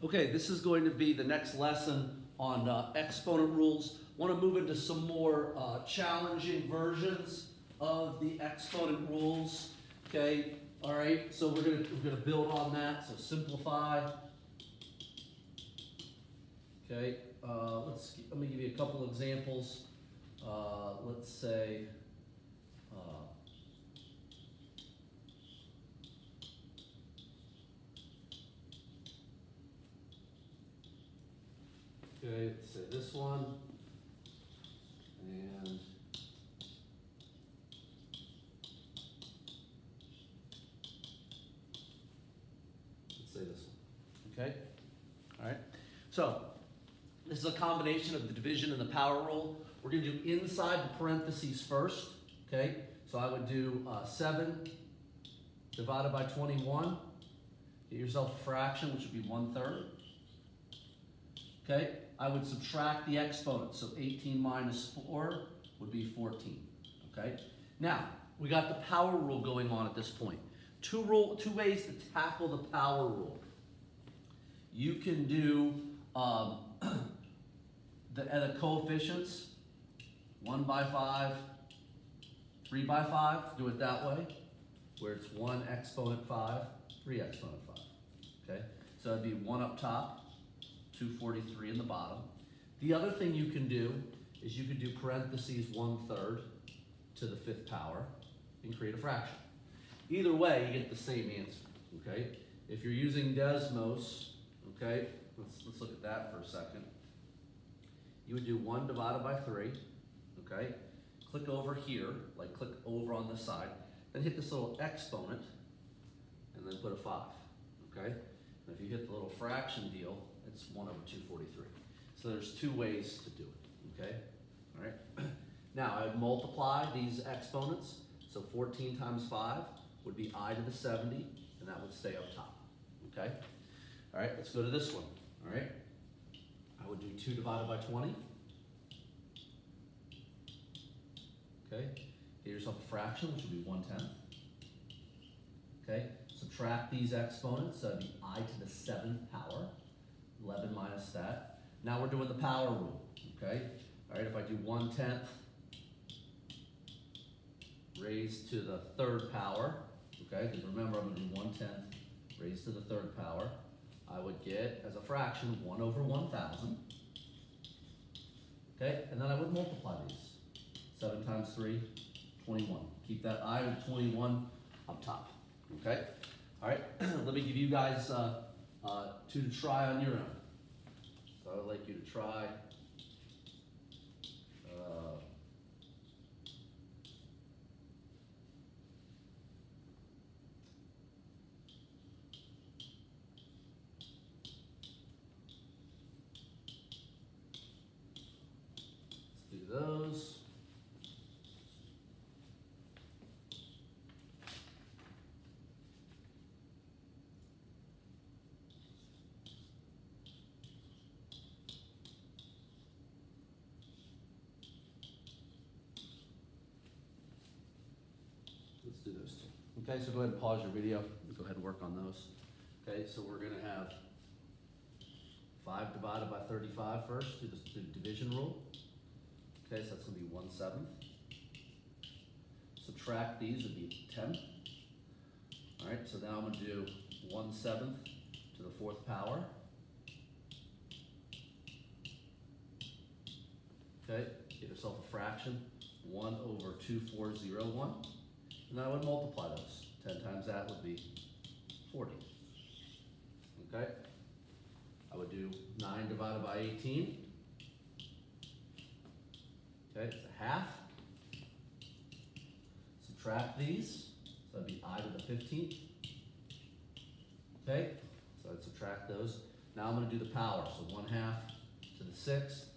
Okay, this is going to be the next lesson on exponent rules. Want to move into some more challenging versions of the exponent rules. Okay, all right. So we're gonna build on that. So simplify. Okay, let me give you a couple examples. Let's say. Okay, let's say this one, and let's say this one, okay? All right, so this is a combination of the division and the power rule. We're gonna do inside the parentheses first, okay? So I would do 7 divided by 21. Get yourself a fraction, which would be 1/3. Okay, I would subtract the exponent, so 18 minus 4 would be 14, okay? Now, we got the power rule going on at this point. Two ways to tackle the power rule. You can do the coefficients, 1 by 5, 3 by 5, do it that way, where it's 1 exponent 5, 3 exponent 5, okay? So it'd be 1 up top, 243 in the bottom. The other thing you can do is you could do parentheses 1/3 to the 5th power and create a fraction. Either way, you get the same answer, okay? If you're using Desmos, okay, let's look at that for a second. You would do 1 divided by 3, okay? Click over here, like click over on this side, then hit this little exponent, and then put a 5, okay? And if you hit the little fraction deal, it's 1/243. So there's 2 ways to do it, okay? All right. Now I would multiply these exponents. So 14 times 5 would be I to the 70, and that would stay up top, okay? All right, let's go to this one, all right? I would do 2 divided by 20. Okay, get yourself a fraction, which would be 1/10. Okay, subtract these exponents, so that'd be I to the 7th power. 11 minus that. Now we're doing the power rule, okay? All right, if I do 1/10 raised to the 3rd power, okay? Because remember, I'm gonna do 1/10 raised to the 3rd power. I would get, as a fraction, 1/1000. Okay, and then I would multiply these. 7 times 3, 21. Keep that I with 21 up top, okay? All right, let me give you guys 2 to try on your own. So I would like you to try let's do those. Let's do those 2. Okay, so go ahead and pause your video. Go ahead and work on those. Okay, so we're going to have 5 divided by 35 first, do the division rule. Okay, so that's going to be 1/7. Subtract these would be 10. All right, so now I'm going to do 1/7 to the 4th power. Okay, get yourself a fraction, 1/2401. And then I would multiply those. 10 times that would be 40. Okay? I would do 9 divided by 18. Okay, it's a half. Subtract these. So that'd be I to the 15th. Okay? So I'd subtract those. Now I'm going to do the power. So 1/2 to the 6th.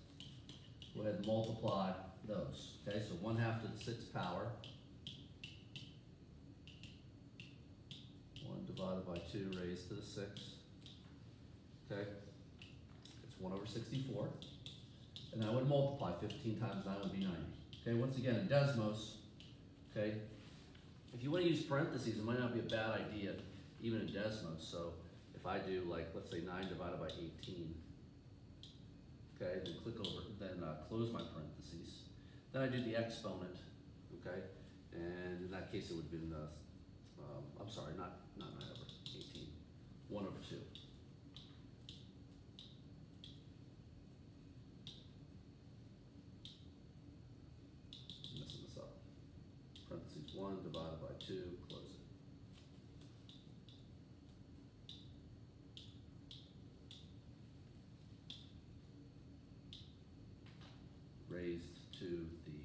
Go ahead and multiply those. Okay, so 1/2 to the 6th power. 1 divided by 2 raised to the 6th. Okay, it's 1/64. And I would multiply 15 times 9 would be 90. Okay, once again in Desmos, okay, if you want to use parentheses, it might not be a bad idea even in Desmos. So if if I do like, let's say 9 divided by 18, okay, then click over, then close my parentheses. Then I do the exponent, okay, and in that case it would have been, I'm sorry, not 9 over 18, 1 over 2. I'm messing this up. Parentheses 1 divided by 2, close it. Raised to the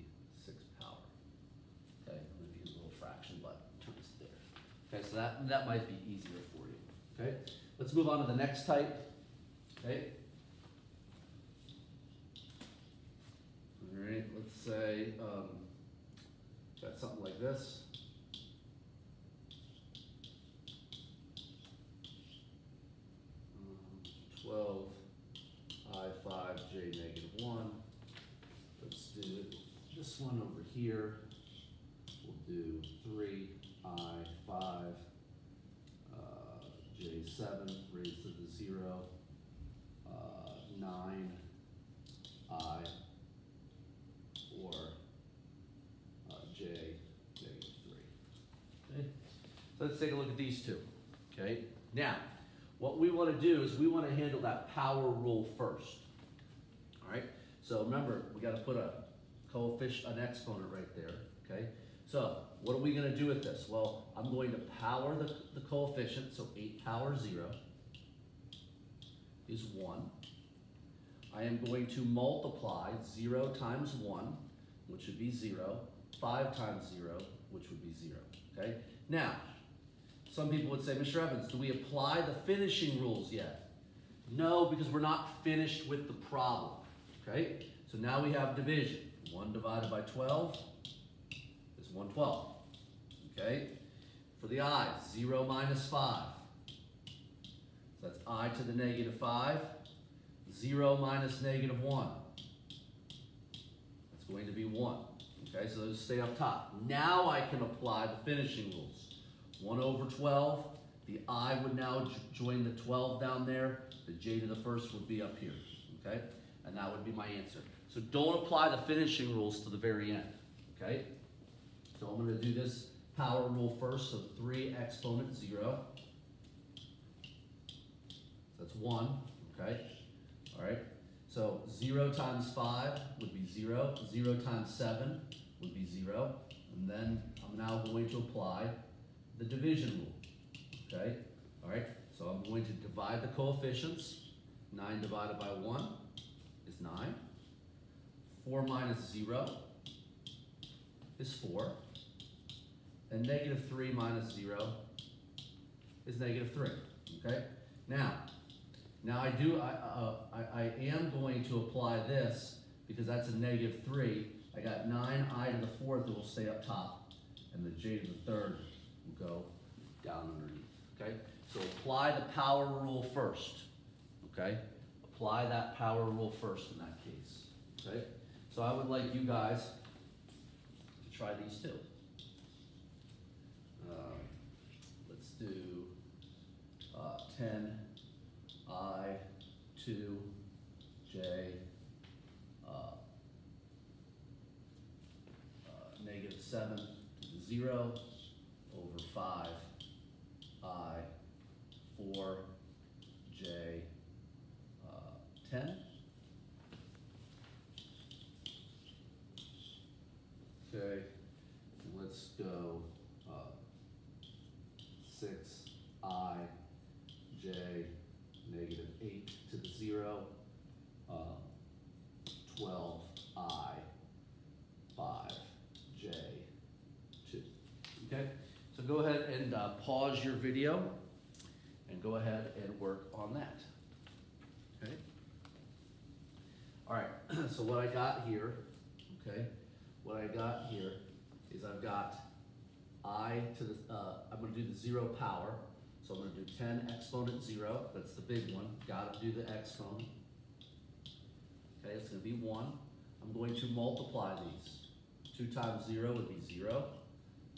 6th power. Okay, I'm going to use a little fraction, but turns there. Okay, so that might be easier for you. Okay, let's move on to the next type. Okay. All right, let's say got something like this. 12 I5 J negative 1. Let's do this one over here. We'll do 3 I5 J7 raised to the 0. 9 I 4 J negative 3. Okay. So let's take a look at these two. Okay. Now, what we want to do is we want to handle that power rule first. All right. So remember, we got to put a coefficient, an exponent right there. Okay. So what are we going to do with this? Well, I'm going to power the coefficient. So 8 power 0 is 1. I am going to multiply 0 times 1, which would be 0. 5 times 0, which would be 0. Okay. Now, some people would say, Mr. Evans, do we apply the finishing rules yet? No, because we're not finished with the problem. Okay? So now we have division. 1 divided by 12 is 1/12. Okay? For the i's, 0 minus 5. So that's I to the negative 5. 0 minus negative 1. That's going to be 1. Okay, so those stay up top. Now I can apply the finishing rules. 1 over 12, the I would now join the 12 down there. The j to the first would be up here, okay? And that would be my answer. So don't apply the finishing rules to the very end, okay? So I'm going to do this power rule first, so 3 exponent 0. That's 1, okay? All right, so 0 times 5 would be 0. 0 times 7 would be 0. And then I'm now going to apply the division rule, okay? All right, so I'm going to divide the coefficients. 9 divided by 1 is 9. 4 minus 0 is 4. And negative 3 minus 0 is negative 3, okay? Now I am going to apply this because that's a negative 3. I got 9I to the 4th that will stay up top, and the j to the 3rd will go down underneath, okay? So apply the power rule first, okay? Apply that power rule first in that case, okay? So I would like you guys to try these two. Let's do 10 I 2 j negative 7 to the 0 over 5 I 4 j 10. Okay, let's go 6 I j negative 8 to the 0, 12 I 5 j 2. Okay, so go ahead and pause your video and go ahead and work on that. Okay. All right, so what I got here, okay, what I got here is I've got I to the, I'm going to do the 0 power. So I'm going to do 10 exponent 0. That's the big one. Got to do the exponent. Okay, it's going to be 1. I'm going to multiply these. 2 times 0 would be 0.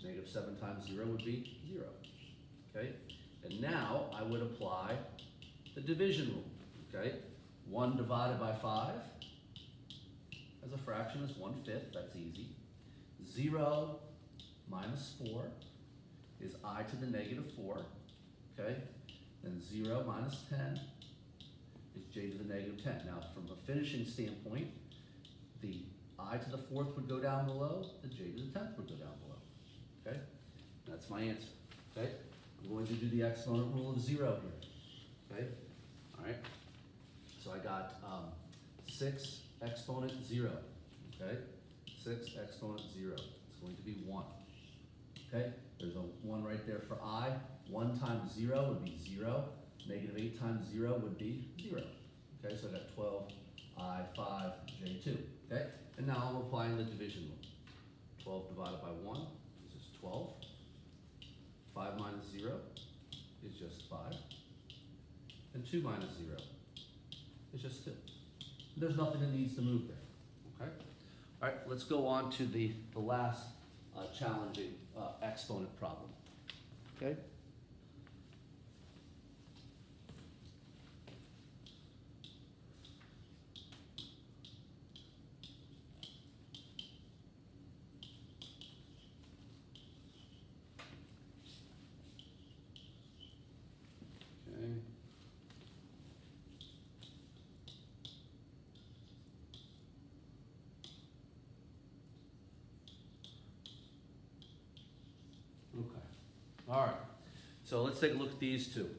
Negative 7 times 0 would be 0. Okay, And now I would apply the division rule, okay? 1 divided by 5 as a fraction is 1/5, that's easy. 0 minus 4 is I to the negative 4, okay? Then 0 minus 10 is j to the negative 10. Now, from a finishing standpoint, the I to the 4th would go down below, the j to the 10th would go down below, okay? That's my answer, okay? I'm going to do the exponent rule of 0 here, okay? All right, so I got 6 exponent 0, okay? 6 exponent 0, it's going to be 1, okay? There's a 1 right there for I. 1 times 0 would be 0. Negative 8 times 0 would be 0, okay? So I got 12 I, 5, j 2, okay? And now I'm applying the division rule. 12 divided by 1 is just 12. 5 minus 0 is just 5. And 2 minus 0 is just 2. There's nothing that needs to move there, okay? All right, let's go on to the last challenging exponent problem, okay? All right, so let's take a look at these two.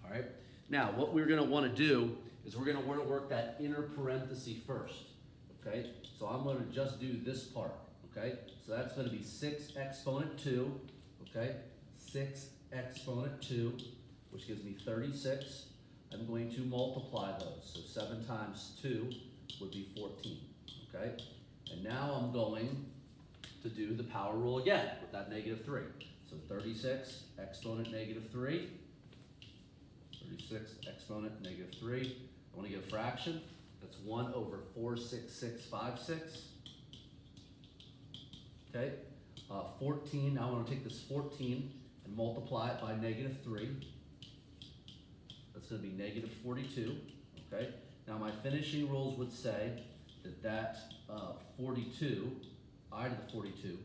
All right, now what we're going to want to do is we're going to want to work that inner parenthesis first. Okay, so I'm going to just do this part. Okay, so that's going to be 6 exponent 2. Okay, 6 exponent 2, which gives me 36. I'm going to multiply those. So 7 times 2 would be 14. Okay, and now I'm going to do the power rule again with that negative 3. So 36 exponent negative 3, 36 exponent negative 3. I want to get a fraction. That's 1 over 46656. Okay, 14, now I want to take this 14 and multiply it by negative 3. That's going to be negative 42. Okay, now my finishing rules would say that 42, I to the 42,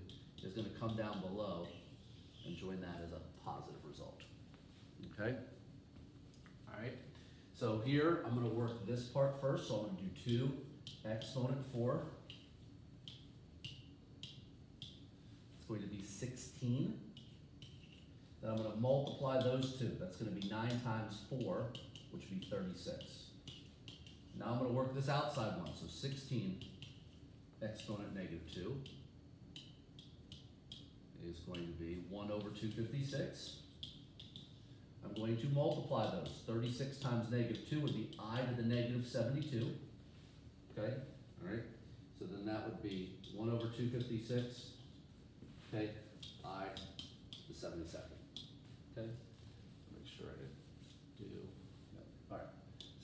is going to come down below and join that as a positive result, okay? All right, so here I'm going to work this part first, so I'm going to do 2 exponent 4. It's going to be 16. Then I'm going to multiply those two. That's going to be 9 times 4, which would be 36. Now I'm going to work this outside one, so 16 exponent negative 2. Is going to be 1 over 256. I'm going to multiply those. 36 times negative 2 would be I to the negative 72. Okay, all right. So then that would be 1 over 256. Okay, I to the 72nd. Okay, make sure I do. Yep. All right.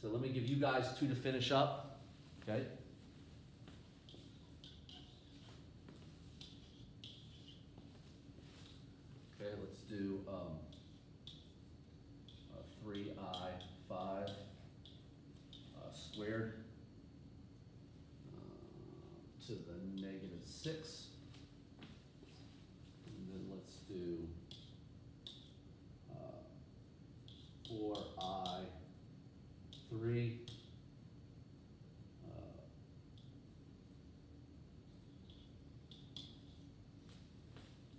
So let me give you guys 2 to finish up. Okay. Okay, let's do 3i 5 squared to the negative 6. And then let's do 4i 3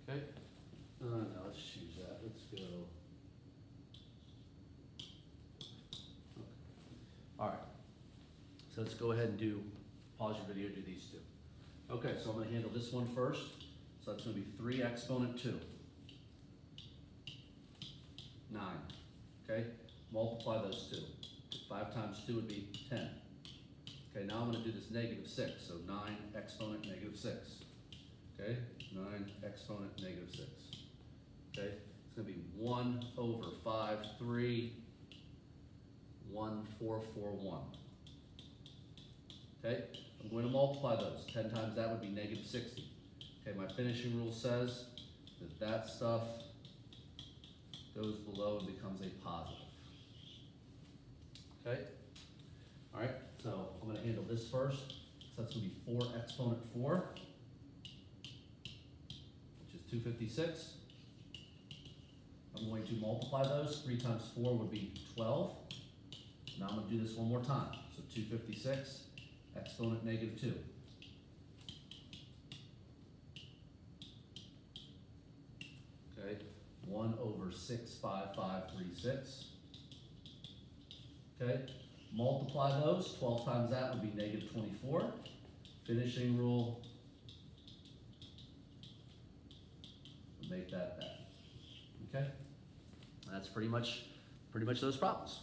okay. No, let's choose that. Let's go. Okay. All right. So let's go ahead and pause your video, do these 2. Okay, so I'm going to handle this one first. So that's going to be 3 exponent 2. 9. Okay, multiply those 2. 5 times 2 would be 10. Okay, now I'm going to do this negative 6. So 9 exponent negative 6. Okay, 9 exponent negative 6. Okay, it's going to be 1 over 5, 3, 1, 4, 4, 1. Okay, I'm going to multiply those. 10 times that would be negative 60. Okay, my finishing rule says that stuff goes below and becomes a positive. Okay? All right, so I'm gonna handle this first. So that's gonna be 4 exponent 4, which is 256. I'm going to multiply those. 3 times 4 would be 12. Now I'm gonna do this one more time. So 256, exponent negative 2. Okay, 1 over 65536. Okay, multiply those. 12 times that would be negative 24. Finishing rule, make that. Okay, that's pretty much those problems.